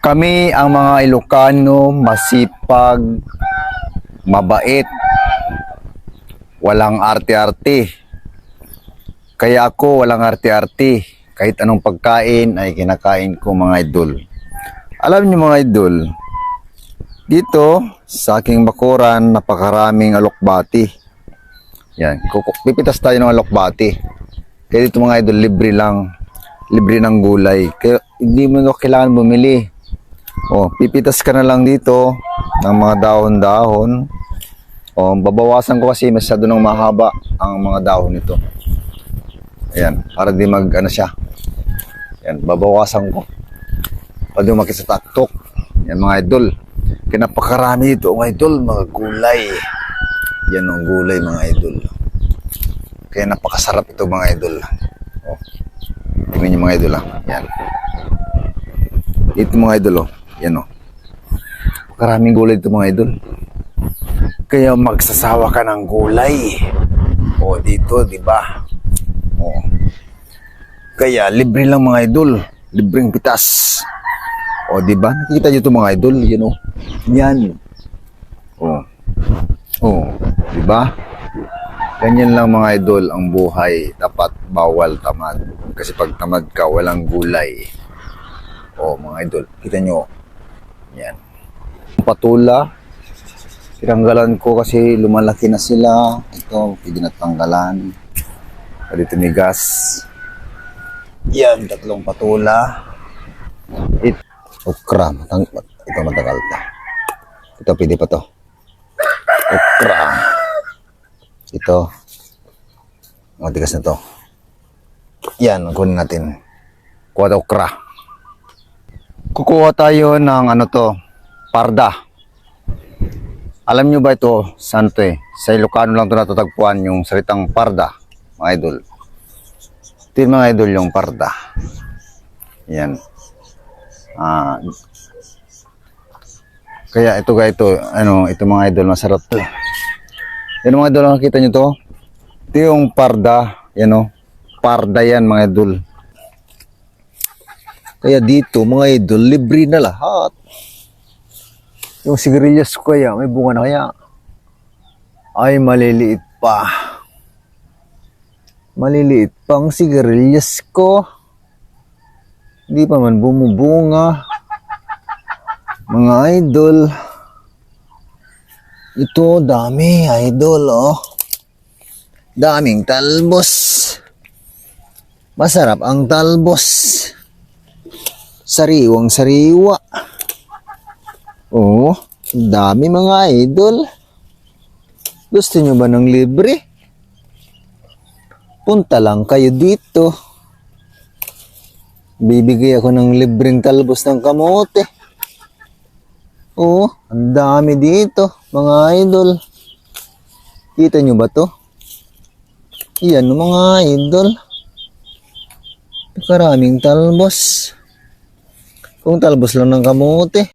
Kami ang mga Ilocano, masipag, mabait, walang arte-arte. Kaya ako walang arte-arte. Kahit anong pagkain ay kinakain ko mga idol. Alam niyo mga idol, dito sa aking bakuran napakaraming alokbati. Yan, pipitas tayo ng alokbati. Kaya dito mga idol, libre lang. Libre ng gulay. Kaya hindi mo na kailangan bumili. Pipitas ka na lang dito ng mga dahon-dahon. Babawasan ko kasi masyado nang mahaba ang mga dahon nito. Ayan, para di mag-ano siya. Ayan, babawasan ko. Para di makisataktok. Yan mga idol. Kaya napakarami dito mga idol, mga gulay. Yan ang gulay mga idol. Kaya napakasarap ito mga idol. Tingnan niyo mga idol . Yan. Ito mga idol . Yan . Karaming gulay ito mga idol. Kaya magsasawa ka ng gulay. Dito, di ba? Kaya libre lang mga idol. Libreng pitas. Di ba? Nakikita niyo ito mga idol. Yan. Di ba? Ganyan lang mga idol ang buhay. Dapat bawal tamad. Kasi pag tamad ka, walang gulay. Mga idol, kita nyo. Yan. Patula. Tinanggalan ko kasi lumalaki na sila. Ito, pwede na tanggalan. Dito may gas. Yan, 3 patula. Okra. Ito matagal pa. Ito, pwede pa to. Okra. Ito. Matigas na to. Yan, kunin natin. Kuha okra. Kukuha tayo ng parda. Alam nyo ba ito, saan to Sa Ilocano lang ito natatagpuan yung salitang parda, mga idol. Ito yung mga idol yung parda. Yan. Kaya ito mga idol, masarap to. Yan mga idol, nakikita nyo to? Ito yung parda, parda yan mga idol. Kaya dito mga idol, libre na lahat. Yung sigarilyas ko kaya, may bunga na kaya. Ay, maliliit pa. Maliliit pang sigarilyas ko. Hindi pa man bumubunga. Mga idol. Ito, dami, idol, Daming talbos. Masarap ang talbos. Sariwang sariwa. Dami mga idol. Gusto nyo ba ng libre? Punta lang kayo dito. Bibigay ako ng libreng talbos ng kamote. Ang dami dito, mga idol. Kita nyo ba to? Yan mga idol. Karaming talbos. Kung talbos lang ng kamote.